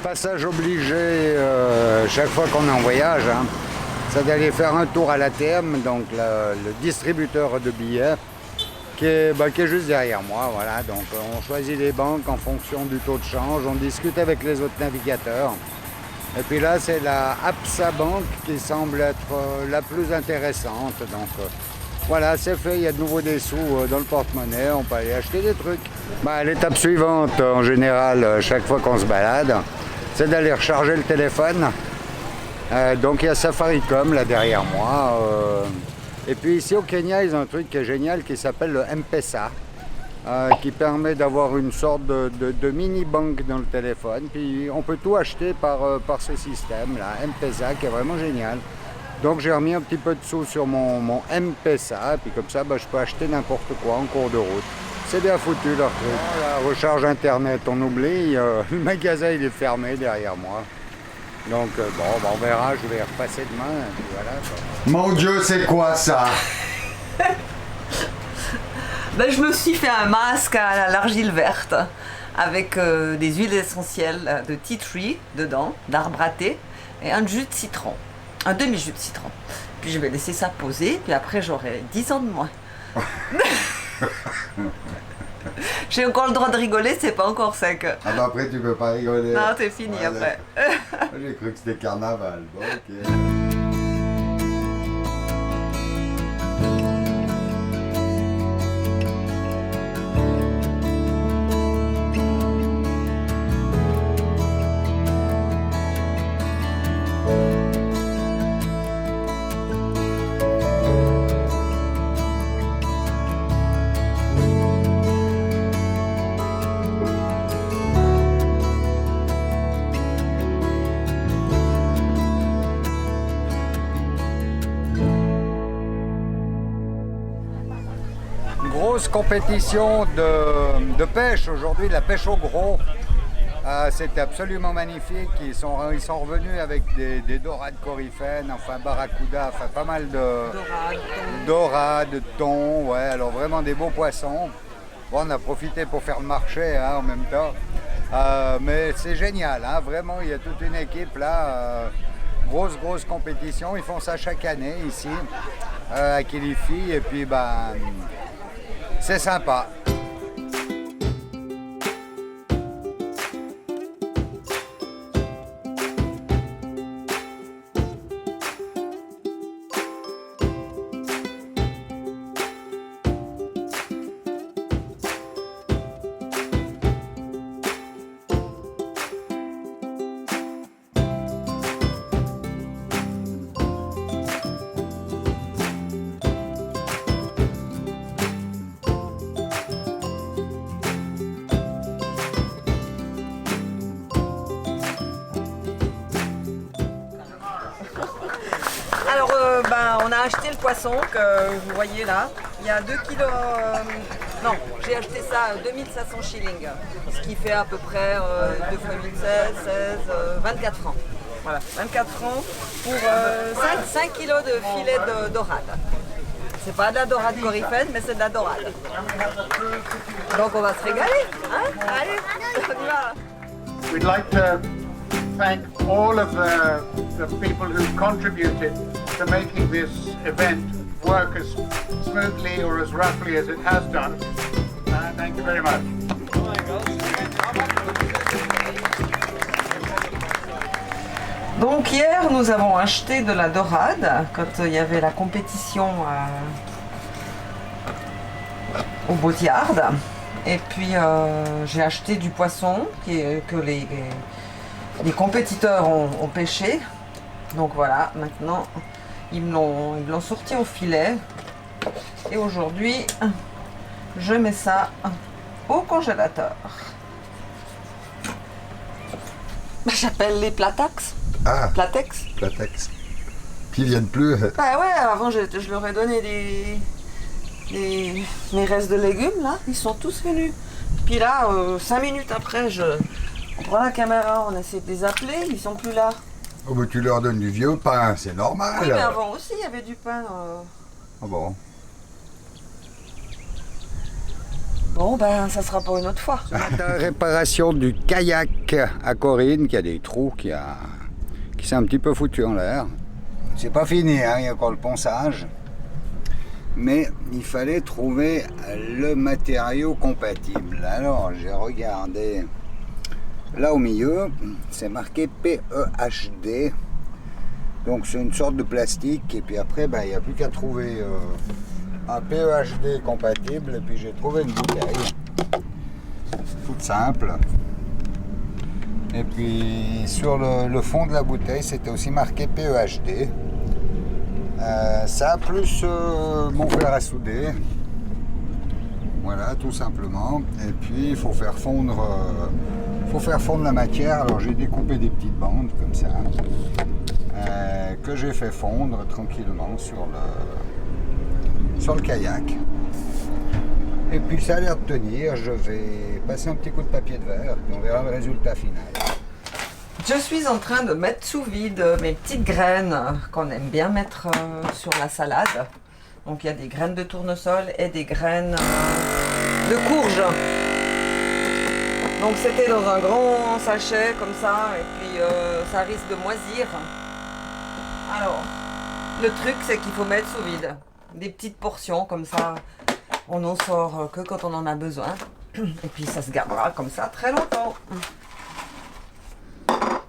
passage obligé chaque fois qu'on est en voyage, hein, c'est d'aller faire un tour à l'ATM, donc le distributeur de billets, qui est juste derrière moi. Voilà. Donc on choisit les banques en fonction du taux de change, on discute avec les autres navigateurs. Et puis là, c'est la Absa Bank qui semble être la plus intéressante. Donc voilà, c'est fait, il y a de nouveau des sous dans le porte-monnaie, on peut aller acheter des trucs. L'étape suivante, en général, chaque fois qu'on se balade, c'est d'aller recharger le téléphone. Donc il y a Safaricom là derrière moi. Et puis ici au Kenya, ils ont un truc qui est génial qui s'appelle le M-Pesa, qui permet d'avoir une sorte de mini-banque dans le téléphone. Puis on peut tout acheter par ce système là, M-Pesa, qui est vraiment génial. Donc j'ai remis un petit peu de sous sur mon M-Pesa, et puis comme ça je peux acheter n'importe quoi en cours de route. C'est bien foutu leur truc. La recharge internet, on oublie, le magasin il est fermé derrière moi. Donc on verra, je vais repasser demain, et puis voilà, quoi. Mon Dieu, c'est quoi ça? Je me suis fait un masque à l'argile verte avec des huiles essentielles de tea tree dedans, d'arbre à thé, et un jus de citron, un demi-jus de citron. Puis je vais laisser ça poser, puis après j'aurai 10 ans de moins. J'ai encore le droit de rigoler, c'est pas encore sec. Ah après tu peux pas rigoler. Non, c'est fini après. J'ai cru que c'était carnaval. Bon, ok. Grosse compétition de pêche aujourd'hui, la pêche au gros. C'était absolument magnifique. Ils sont revenus avec des dorades coryphènes, enfin barracuda, enfin pas mal de dorades, thon, ouais, alors vraiment des beaux poissons. Bon, on a profité pour faire le marché en même temps. Mais c'est génial, hein, vraiment, il y a toute une équipe là. Grosse compétition. Ils font ça chaque année ici à Kilifi, et puis c'est sympa. Alors, on a acheté le poisson que vous voyez là. Il y a 2 kilos. Non, j'ai acheté ça à 2500 shillings. Ce qui fait à peu près 2 fois 8, 16, 24 francs. Voilà, 24 francs pour 5 kilos de filet de dorade. C'est pas de la dorade coryphène, mais c'est de la dorade. Donc on va se régaler. Hein? Allez, on y va. We'd like to thank all of the people who contributed to making this event work as smoothly or as roughly as it has done. Thank you very much. Donc hier, nous avons acheté de la dorade quand il y avait la compétition au Boat Yard. Et puis j'ai acheté du poisson que les compétiteurs ont pêché. Donc voilà, maintenant ils l'ont sorti au filet. Et aujourd'hui, je mets ça au congélateur. J'appelle les platax. Ah, Platex. Platex. Qui viennent plus. Bah ouais, avant je leur ai donné mes restes de légumes là, ils sont tous venus. Puis là, 5 minutes après, on prend la caméra, on essaie de les appeler, ils sont plus là. Oh, mais tu leur donnes du vieux pain, c'est normal. Oui, mais avant aussi, il y avait du pain. Ah bon. Bon, ben, ça sera pour une autre fois. La réparation du kayak à Corinne, qui a des trous, qui s'est un petit peu foutu en l'air. C'est pas fini, hein, il y a encore le ponçage. Mais il fallait trouver le matériau compatible. Alors j'ai regardé là au milieu, c'est marqué PEHD. Donc c'est une sorte de plastique et puis après il n'y a plus qu'à trouver un PEHD compatible et puis j'ai trouvé une bouteille toute simple. Et puis sur le fond de la bouteille c'était aussi marqué PEHD. Ça plus mon fer à souder, voilà tout simplement. Et puis il faut faire fondre la matière. Alors j'ai découpé des petites bandes comme ça que j'ai fait fondre tranquillement sur le kayak. Et puis ça a l'air de tenir. Je vais passer un petit coup de papier de verre et on verra le résultat final. Je suis en train de mettre sous vide mes petites graines qu'on aime bien mettre sur la salade. Donc il y a des graines de tournesol et des graines de courge. Donc c'était dans un grand sachet comme ça et puis ça risque de moisir. Alors, le truc c'est qu'il faut mettre sous vide des petites portions comme ça. On n'en sort que quand on en a besoin. Et puis ça se gardera comme ça très longtemps.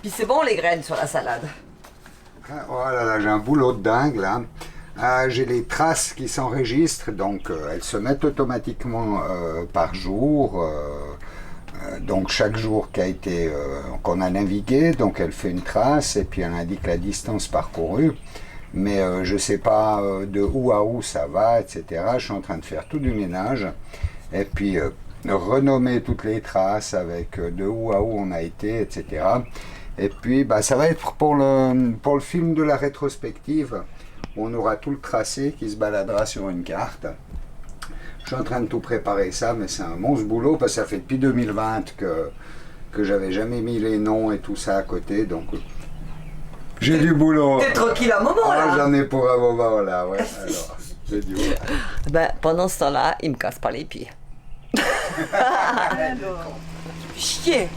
Puis c'est bon les graines sur la salade. Oh là là, j'ai un boulot de dingue là. J'ai les traces qui s'enregistrent, donc elles se mettent automatiquement par jour. Donc chaque jour qu'on a navigué, donc elle fait une trace et puis elle indique la distance parcourue. Mais je ne sais pas de où à où ça va, etc. Je suis en train de faire tout du ménage. Et puis renommer toutes les traces avec de où à où on a été, etc. Et puis ça va être pour le film de la rétrospective. On aura tout le tracé qui se baladera sur une carte. Je suis en train de tout préparer ça, mais c'est un monstre boulot parce que ça fait depuis 2020 que j'avais jamais mis les noms et tout ça à côté. Donc j'ai du boulot. T'es tranquille à un moment là. J'en ai pour un moment là, ouais. Alors, j'ai du boulot. Pendant ce temps-là, il me casse pas les pieds. Chier.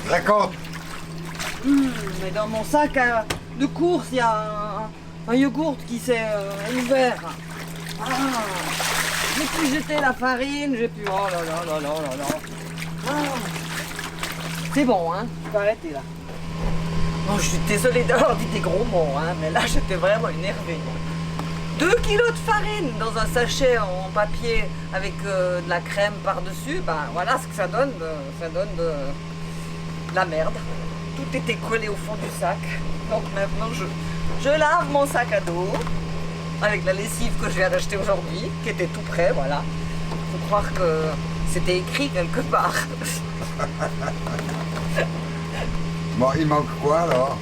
Raconte. Mais dans mon sac de course, il y a un yogourt qui s'est ouvert. J'ai pu jeter la farine, j'ai pu... Oh là là là là là là. C'est bon, hein. Tu peux arrêter là. Bon, je suis désolée d'avoir dit des gros mots, hein, mais là j'étais vraiment énervée. 2 kilos de farine dans un sachet en papier avec de la crème par-dessus, voilà ce que ça donne. Ça donne de la merde. Tout était collé au fond du sac. Donc maintenant je lave mon sac à dos avec la lessive que je viens d'acheter aujourd'hui, qui était tout prêt, voilà. Faut croire que c'était écrit quelque part. Bon, il manque quoi alors?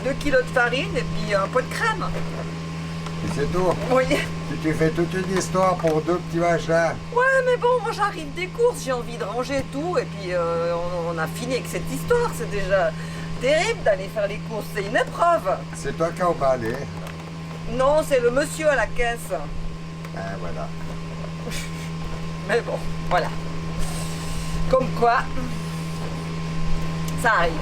2 kilos de farine et puis un pot de crème. Et c'est tout? Oui. Tu fais toute une histoire pour 2 petits machins. Ouais, mais bon, moi j'arrive des courses, j'ai envie de ranger tout, et puis on a fini avec cette histoire. C'est déjà terrible d'aller faire les courses, c'est une épreuve. C'est toi qui as emballé. Non, c'est le monsieur à la caisse. Voilà. Mais bon, voilà. Comme quoi, ça arrive.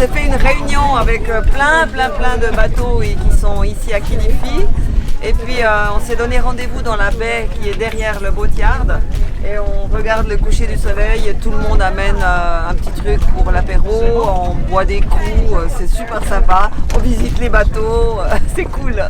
s'est fait une réunion avec plein de bateaux qui sont ici à Kilifi. Et puis on s'est donné rendez-vous dans la baie qui est derrière le boat yard. Et on regarde le coucher du soleil et tout le monde amène un petit truc pour l'apéro. On boit des coups, c'est super sympa. On visite les bateaux, c'est cool.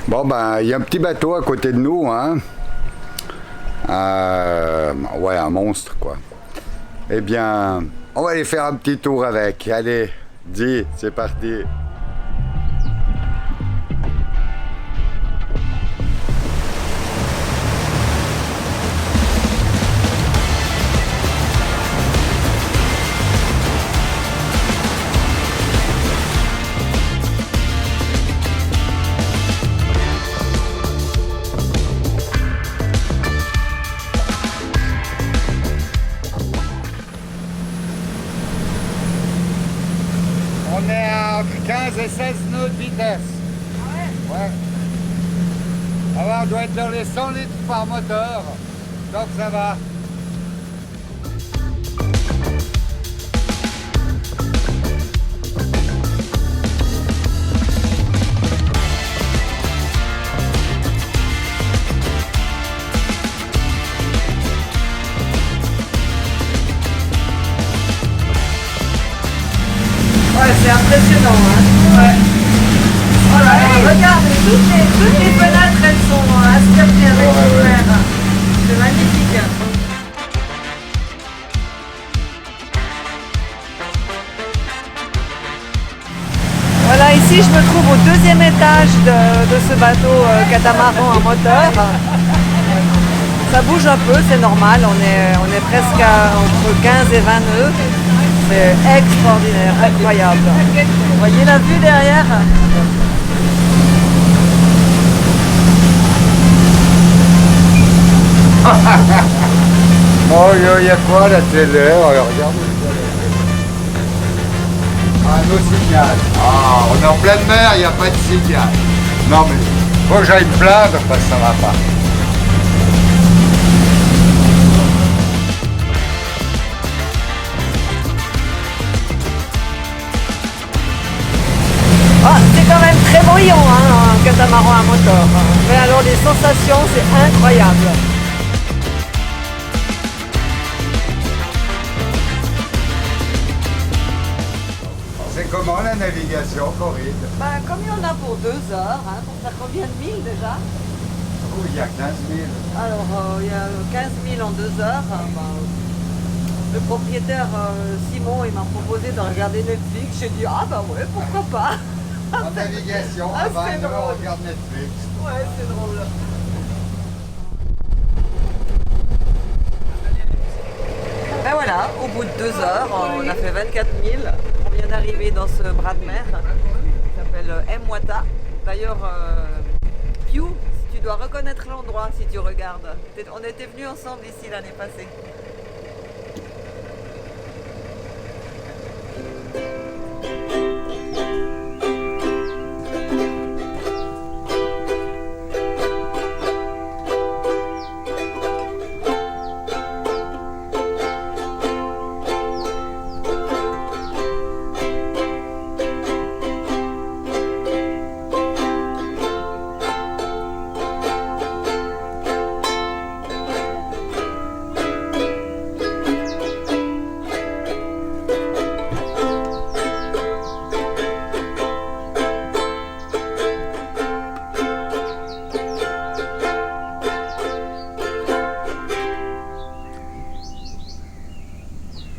Bon ben, il y a un petit bateau à côté de nous, hein. Ouais, un monstre, quoi. Eh bien, on va aller faire un petit tour avec. Allez, dis, c'est parti. On est à entre 15 et 16 nœuds de vitesse. Ouais. Alors on doit être dans les 100 litres par moteur, donc ça va. Ouais, c'est impressionnant, hein. Ouais. Voilà, regarde, toutes les fenêtres, elles sont aspergées avec du verre. C'est magnifique. Voilà, ici je me trouve au deuxième étage de ce bateau catamaran à moteur. Ça bouge un peu, c'est normal, on est presque entre 15 et 20 nœuds. C'est extraordinaire, incroyable. Vous voyez la vue derrière? Oh, il y a quoi la télé? Regarde. Ah, nos signal. Ah, on est en pleine mer, il n'y a pas de signal. Non mais, faut que j'aille me plaindre parce que ça va pas. Ah, c'est quand même très bruyant, hein, un catamaran à moteur. Mais alors les sensations, c'est incroyable. C'est comment la navigation, Corinne? Bah, comme il y en a pour 2 heures, hein, pour faire combien de milles déjà? Oh, il y a 15 000. Alors, il y a 15 000 en 2 heures. Le propriétaire Simon, il m'a proposé de regarder Netflix. J'ai dit, ah bah ouais, pourquoi pas. En navigation, Ah, avant c'est de drôle. regarder Netflix. Ouais, c'est drôle. Ben voilà, au bout de 2 heures, on a fait 24 000. On vient d'arriver dans ce bras de mer qui s'appelle Mwata. D'ailleurs, Pew, tu dois reconnaître l'endroit si tu regardes. On était venus ensemble ici l'année passée.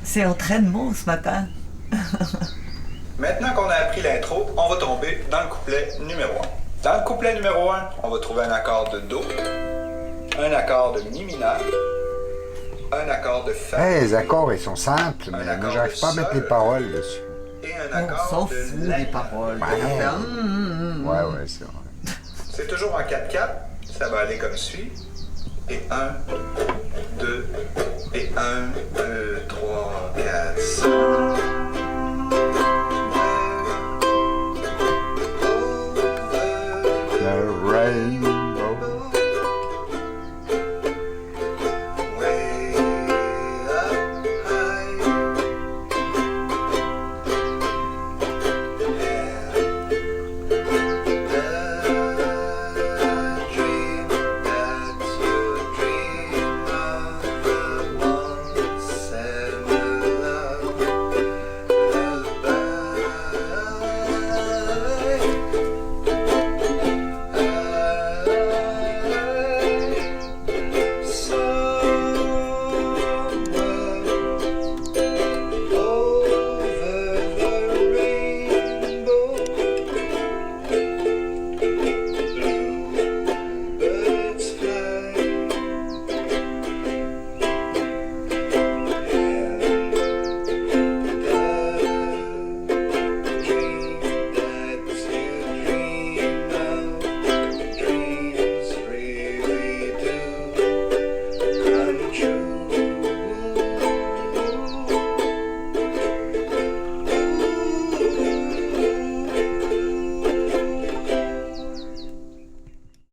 C'est entraînement ce matin. Maintenant qu'on a appris l'intro, on va tomber dans le couplet numéro 1. Dans le couplet numéro 1, on va trouver un accord de Do, un accord de Mi mineur, un accord de Fa. Les accords, ils sont simples, mais moi, j'arrive pas à mettre les paroles dessus. et un On accord s'en de fout la des mineur. paroles. Ouais. On va faire, Ouais, c'est vrai. C'est toujours en 4/4, ça va aller comme suit. Et 1, 2, et 1, 2, 3, 4, 5. The rain